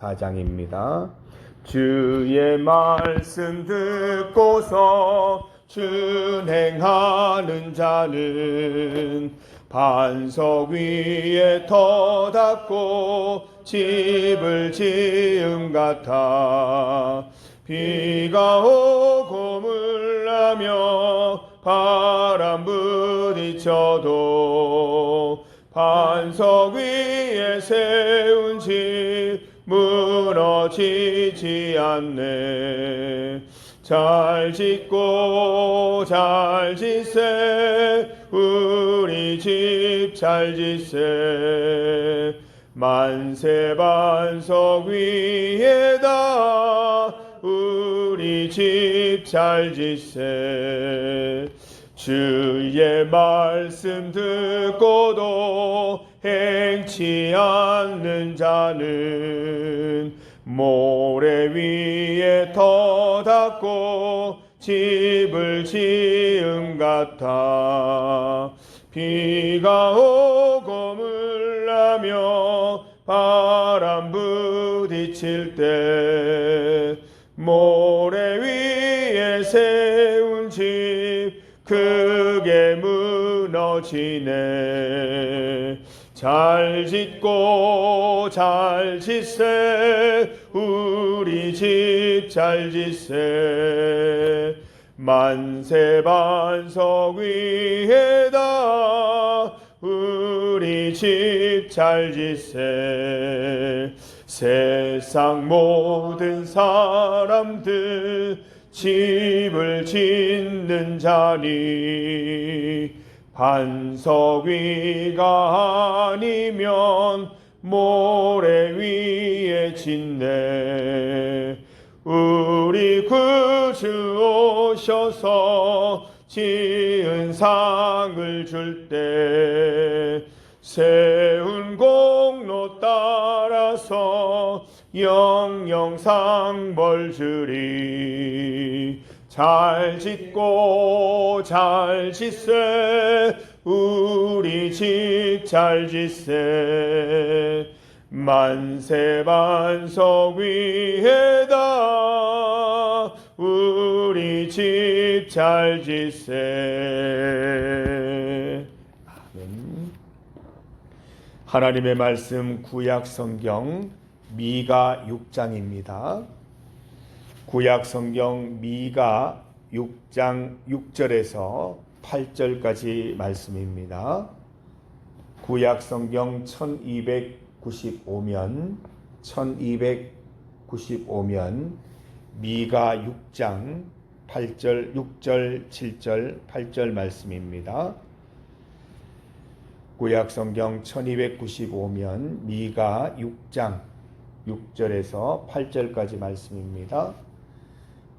4장입니다. 주의 말씀 듣고서 준행하는 자는 반석 위에 터닫고 집을 지음 같아. 비가 오고 물나며 바람 부딪혀도 반석 위에 세운 집 무너지지 않네. 잘 짓고 잘 짓세, 우리 집 잘 짓세. 만세 반석 위에다 우리 집 잘 짓세. 주의 말씀 듣고도 행치 않는 자는 모래 위에 터닫고 집을 지음 같아. 비가 오고 물나며 바람 부딪힐 때 모래 위에 세운 집 크게 무너지네. 잘 짓고 잘 짓세, 우리 집 잘 짓세. 만세 반석 위에다 우리 집 잘 짓세. 세상 모든 사람들 집을 짓는 자니 반석 위가 아니면 모래 위에 짓네. 우리 구주 오셔서 지은 상을 줄 때 세운 공로 따라서 영영 상벌 주리. 잘 짓고 잘 짓세, 우리 집 잘 짓세. 만세 반석 위에다 우리 집 잘 짓세. 아멘. 하나님의 말씀 구약 성경 미가 6장입니다. 구약 성경 미가 6장 6절에서 8절까지 말씀입니다. 구약 성경 1295면 미가 6장 8절, 6절, 7절, 8절 말씀입니다. 구약 성경 1295면 미가 6장 6절에서 8절까지 말씀입니다.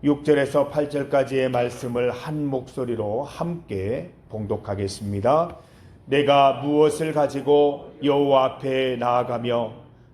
6절에서 8절까지의 말씀을 한 목소리로 함께 봉독하겠습니다. 내가 무엇을 가지고 여호와 앞에 나아가며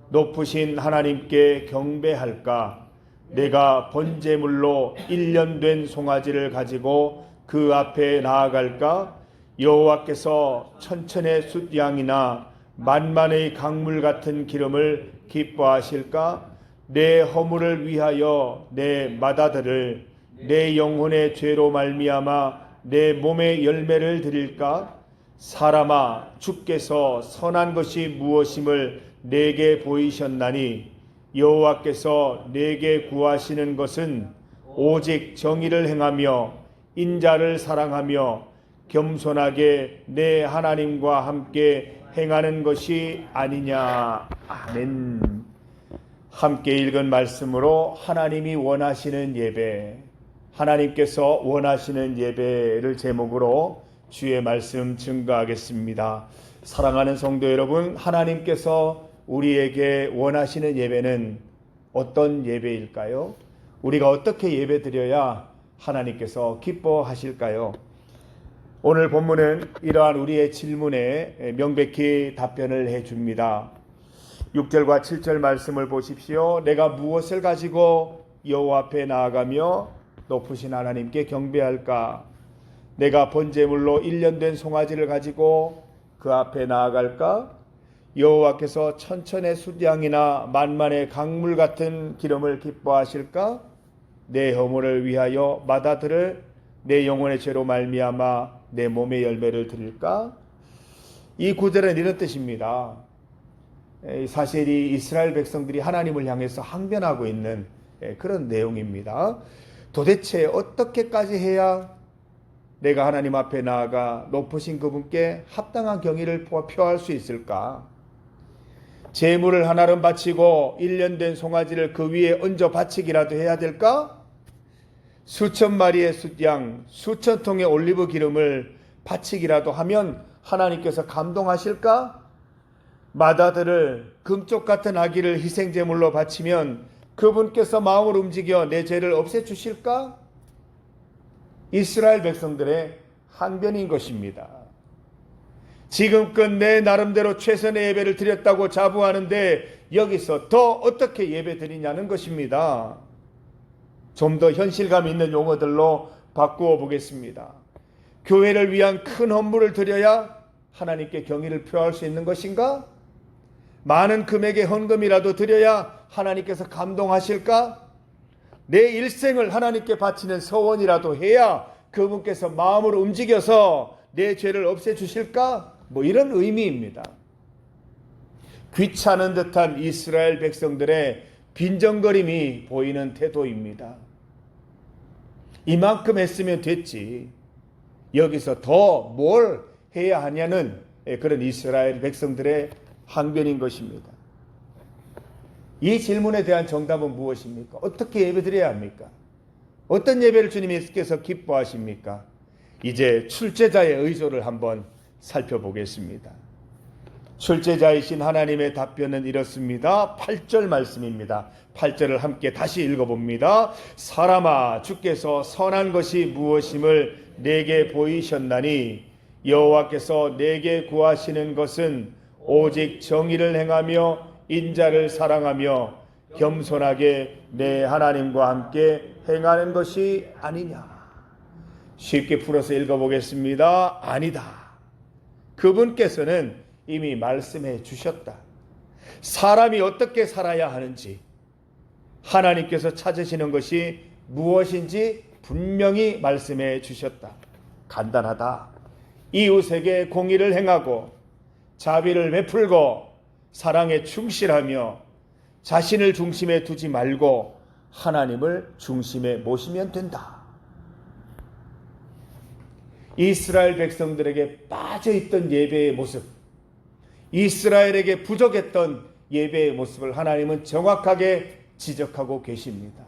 높으신 하나님께 경배할까? 내가 번제물로 1년 된 송아지를 가지고 그 앞에 나아갈까? 여호와께서 천천의 숫양이나 만만의 강물 같은 기름을 기뻐하실까? 내 허물을 위하여 내 맏아들을 내 영혼의 죄로 말미암아 내 몸의 열매를 드릴까? 사람아, 주께서 선한 것이 무엇임을 내게 보이셨나니 여호와께서 내게 구하시는 것은 오직 정의를 행하며 인자를 사랑하며 겸손하게 내 하나님과 함께 행하는 것이 아니냐. 아멘. 함께 읽은 말씀으로 하나님이 원하시는 예배, 하나님께서 원하시는 예배를 제목으로 주의 말씀 증거하겠습니다. 사랑하는 성도 여러분, 하나님께서 우리에게 원하시는 예배는 어떤 예배일까요? 우리가 어떻게 예배 드려야 하나님께서 기뻐하실까요? 오늘 본문은 이러한 우리의 질문에 명백히 답변을 해줍니다. 6절과 7절 말씀을 보십시오. 내가 무엇을 가지고 여호와 앞에 나아가며 높으신 하나님께 경배할까? 내가 번제물로 1년 된 송아지를 가지고 그 앞에 나아갈까? 여호와께서 천천의 숫양이나 만만의 강물 같은 기름을 기뻐하실까? 내 허물을 위하여 마다들을 내 영혼의 죄로 말미암아 내 몸의 열매를 드릴까? 이 구절은 이런 뜻입니다. 사실 이 이스라엘 백성들이 하나님을 향해서 항변하고 있는 그런 내용입니다. 도대체 어떻게까지 해야 내가 하나님 앞에 나아가 높으신 그분께 합당한 경의를 표할 수 있을까? 제물을 하나름 바치고 1년 된 송아지를 그 위에 얹어 바치기라도 해야 될까? 수천 마리의 숫양, 수천 통의 올리브 기름을 바치기라도 하면 하나님께서 감동하실까? 마다들을 금쪽 같은 아기를 희생제물로 바치면 그분께서 마음을 움직여 내 죄를 없애주실까? 이스라엘 백성들의 항변인 것입니다. 지금껏 내 나름대로 최선의 예배를 드렸다고 자부하는데 여기서 더 어떻게 예배 드리냐는 것입니다. 좀 더 현실감 있는 용어들로 바꾸어 보겠습니다. 교회를 위한 큰 헌물을 드려야 하나님께 경의를 표할 수 있는 것인가? 많은 금액의 헌금이라도 드려야 하나님께서 감동하실까? 내 일생을 하나님께 바치는 서원이라도 해야 그분께서 마음을 움직여서 내 죄를 없애주실까? 이런 의미입니다. 귀찮은 듯한 이스라엘 백성들의 빈정거림이 보이는 태도입니다. 이만큼 했으면 됐지. 여기서 더 뭘 해야 하냐는 그런 이스라엘 백성들의 항변인 것입니다. 이 질문에 대한 정답은 무엇입니까? 어떻게 예배드려야 합니까? 어떤 예배를 주님께서 기뻐하십니까? 이제 출제자의 의도를 한번 살펴보겠습니다. 출제자이신 하나님의 답변은 이렇습니다. 8절 말씀입니다. 8절을 함께 다시 읽어봅니다. 사람아, 주께서 선한 것이 무엇임을 내게 보이셨나니 여호와께서 내게 구하시는 것은 오직 정의를 행하며 인자를 사랑하며 겸손하게 내 하나님과 함께 행하는 것이 아니냐. 쉽게 풀어서 읽어보겠습니다. 아니다. 그분께서는 이미 말씀해 주셨다. 사람이 어떻게 살아야 하는지, 하나님께서 찾으시는 것이 무엇인지 분명히 말씀해 주셨다. 간단하다. 이웃에게 공의를 행하고 자비를 베풀고 사랑에 충실하며 자신을 중심에 두지 말고 하나님을 중심에 모시면 된다. 이스라엘 백성들에게 빠져있던 예배의 모습, 이스라엘에게 부족했던 예배의 모습을 하나님은 정확하게 지적하고 계십니다.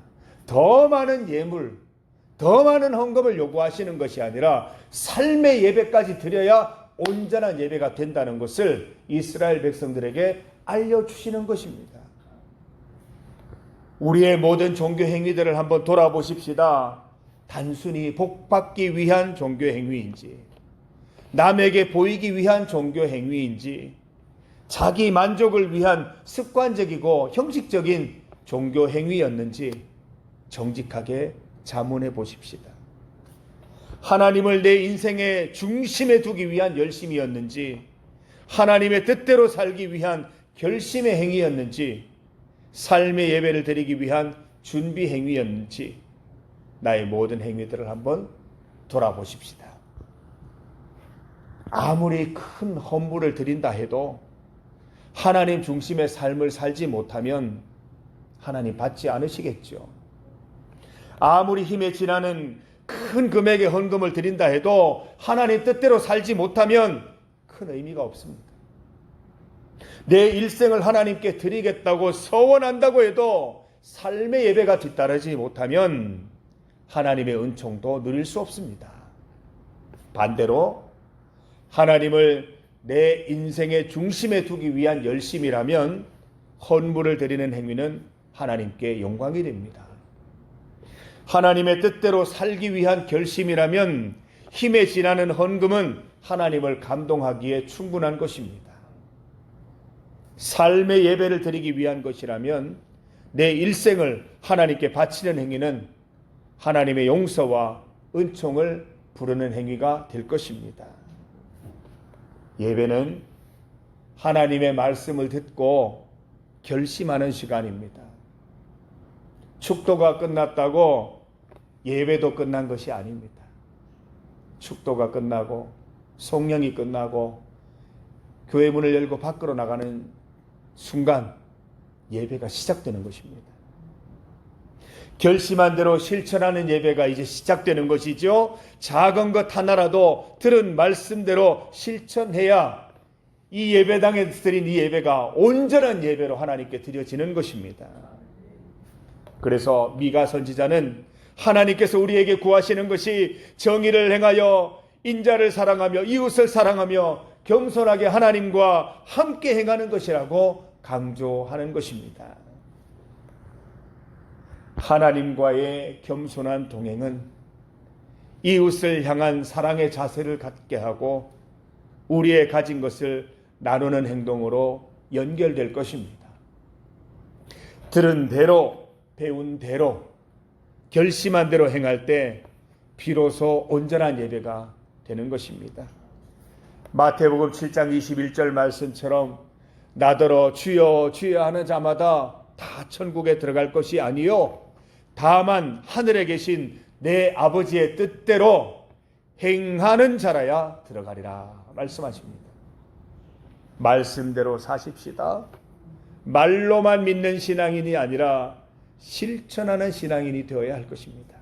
더 많은 예물, 더 많은 헌금을 요구하시는 것이 아니라 삶의 예배까지 드려야 온전한 예배가 된다는 것을 이스라엘 백성들에게 알려주시는 것입니다. 우리의 모든 종교 행위들을 한번 돌아보십시다. 단순히 복받기 위한 종교 행위인지, 남에게 보이기 위한 종교 행위인지, 자기 만족을 위한 습관적이고 형식적인 종교 행위였는지 정직하게 자문해 보십시다. 하나님을 내 인생의 중심에 두기 위한 열심이었는지, 하나님의 뜻대로 살기 위한 결심의 행위였는지, 삶의 예배를 드리기 위한 준비 행위였는지, 나의 모든 행위들을 한번 돌아보십시다. 아무리 큰 헌물을 드린다 해도 하나님 중심의 삶을 살지 못하면 하나님 받지 않으시겠죠. 아무리 힘에 지나는 큰 금액의 헌금을 드린다 해도 하나님 뜻대로 살지 못하면 큰 의미가 없습니다. 내 일생을 하나님께 드리겠다고 서원한다고 해도 삶의 예배가 뒤따르지 못하면 하나님의 은총도 누릴 수 없습니다. 반대로 하나님을 내 인생의 중심에 두기 위한 열심이라면 헌물을 드리는 행위는 하나님께 영광이 됩니다. 하나님의 뜻대로 살기 위한 결심이라면 힘에 지나는 헌금은 하나님을 감동하기에 충분한 것입니다. 삶의 예배를 드리기 위한 것이라면 내 일생을 하나님께 바치는 행위는 하나님의 용서와 은총을 부르는 행위가 될 것입니다. 예배는 하나님의 말씀을 듣고 결심하는 시간입니다. 축도가 끝났다고 예배도 끝난 것이 아닙니다. 축도가 끝나고 송영이 끝나고 교회 문을 열고 밖으로 나가는 순간 예배가 시작되는 것입니다. 결심한 대로 실천하는 예배가 이제 시작되는 것이죠. 작은 것 하나라도 들은 말씀대로 실천해야 이 예배당에 드린 이 예배가 온전한 예배로 하나님께 드려지는 것입니다. 그래서 미가 선지자는 하나님께서 우리에게 구하시는 것이 정의를 행하여 인자를 사랑하며 이웃을 사랑하며 겸손하게 하나님과 함께 행하는 것이라고 강조하는 것입니다. 하나님과의 겸손한 동행은 이웃을 향한 사랑의 자세를 갖게 하고 우리의 가진 것을 나누는 행동으로 연결될 것입니다. 들은 대로, 배운 대로, 결심한 대로 행할 때 비로소 온전한 예배가 되는 것입니다. 마태복음 7장 21절 말씀처럼 나더러 주여 주여 하는 자마다 다 천국에 들어갈 것이 아니요 다만 하늘에 계신 내 아버지의 뜻대로 행하는 자라야 들어가리라 말씀하십니다. 말씀대로 사십시다. 말로만 믿는 신앙인이 아니라 실천하는 신앙인이 되어야 할 것입니다.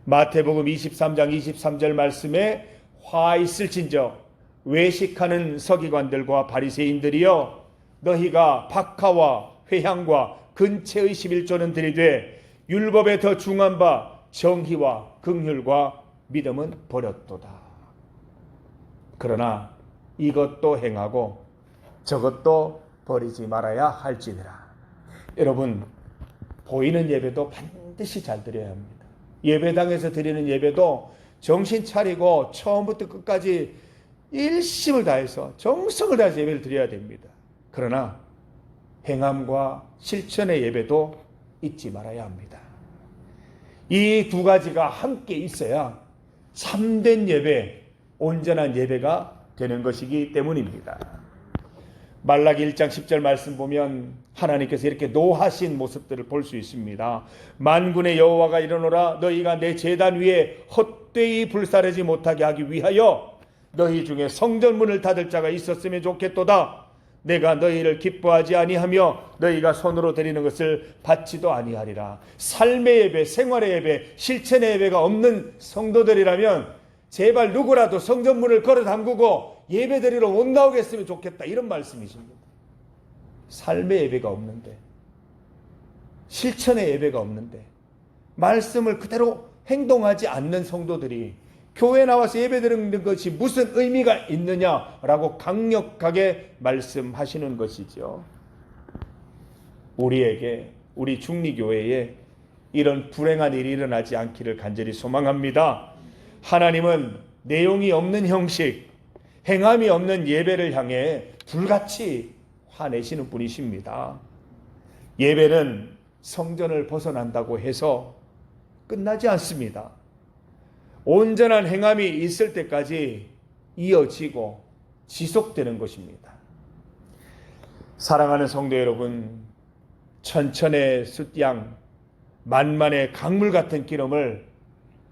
마태복음 23장 23절 말씀에 화 있을진저 외식하는 서기관들과 바리새인들이여 너희가 박하와 회향과 근체의 11조는 들이되 율법에 더 중한 바 정의와 긍휼과 믿음은 버렸도다. 그러나 이것도 행하고 저것도 버리지 말아야 할지니라. 여러분, 보이는 예배도 반드시 잘 드려야 합니다. 예배당에서 드리는 예배도 정신 차리고 처음부터 끝까지 일심을 다해서 정성을 다해서 예배를 드려야 됩니다. 그러나 행함과 실천의 예배도 잊지 말아야 합니다. 이 두 가지가 함께 있어야 참된 예배, 온전한 예배가 되는 것이기 때문입니다. 말라기 1장 10절 말씀 보면 하나님께서 이렇게 노하신 모습들을 볼 수 있습니다. 만군의 여호와가 이르노라 너희가 내 제단 위에 헛되이 불사르지 못하게 하기 위하여 너희 중에 성전문을 닫을 자가 있었으면 좋겠도다. 내가 너희를 기뻐하지 아니하며 너희가 손으로 드리는 것을 받지도 아니하리라. 삶의 예배, 생활의 예배, 실천의 예배가 없는 성도들이라면 제발 누구라도 성전문을 걸어 담그고 예배 드리러 못 나오게 했으면 좋겠다, 이런 말씀이십니다. 삶의 예배가 없는데, 실천의 예배가 없는데, 말씀을 그대로 행동하지 않는 성도들이 교회에 나와서 예배 드리는 것이 무슨 의미가 있느냐라고 강력하게 말씀하시는 것이죠. 우리에게, 우리 중리교회에 이런 불행한 일이 일어나지 않기를 간절히 소망합니다. 하나님은 내용이 없는 형식, 행함이 없는 예배를 향해 불같이 화내시는 분이십니다. 예배는 성전을 벗어난다고 해서 끝나지 않습니다. 온전한 행함이 있을 때까지 이어지고 지속되는 것입니다. 사랑하는 성도 여러분, 천천의 숫양, 만만의 강물 같은 기름을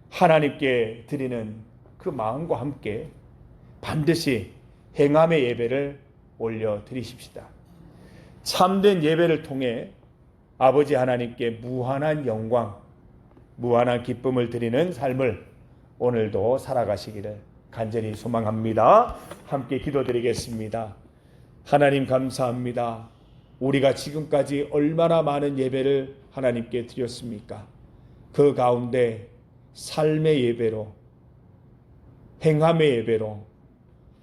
하나님께 드리는 그 마음과 함께 반드시 행함의 예배를 올려드리십시다. 참된 예배를 통해 아버지 하나님께 무한한 영광, 무한한 기쁨을 드리는 삶을 오늘도 살아가시기를 간절히 소망합니다. 함께 기도드리겠습니다. 하나님 감사합니다. 우리가 지금까지 얼마나 많은 예배를 하나님께 드렸습니까? 그 가운데 삶의 예배로, 행함의 예배로,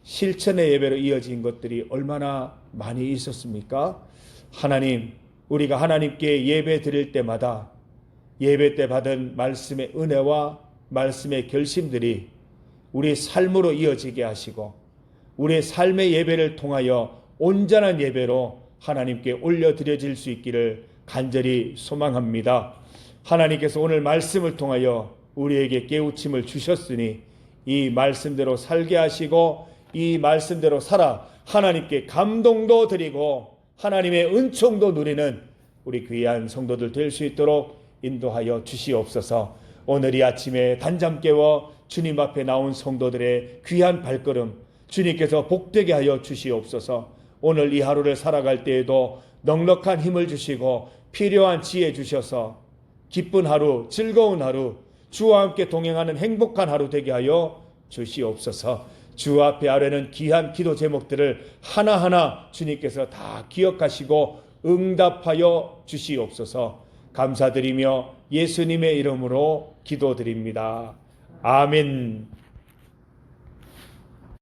실천의 예배로 이어진 것들이 얼마나 많이 있었습니까? 하나님, 우리가 하나님께 예배 드릴 때마다 예배 때 받은 말씀의 은혜와 말씀의 결심들이 우리의 삶으로 이어지게 하시고 우리의 삶의 예배를 통하여 온전한 예배로 하나님께 올려드려질 수 있기를 간절히 소망합니다. 하나님께서 오늘 말씀을 통하여 우리에게 깨우침을 주셨으니 이 말씀대로 살게 하시고 이 말씀대로 살아 하나님께 감동도 드리고 하나님의 은총도 누리는 우리 귀한 성도들 될 수 있도록 인도하여 주시옵소서. 오늘 이 아침에 단잠 깨워 주님 앞에 나온 성도들의 귀한 발걸음 주님께서 복되게 하여 주시옵소서. 오늘 이 하루를 살아갈 때에도 넉넉한 힘을 주시고 필요한 지혜 주셔서 기쁜 하루, 즐거운 하루, 주와 함께 동행하는 행복한 하루 되게 하여 주시옵소서. 주 앞에 아뢰는 귀한 기도 제목들을 하나하나 주님께서 다 기억하시고 응답하여 주시옵소서. 감사드리며 예수님의 이름으로 기도드립니다. 아멘.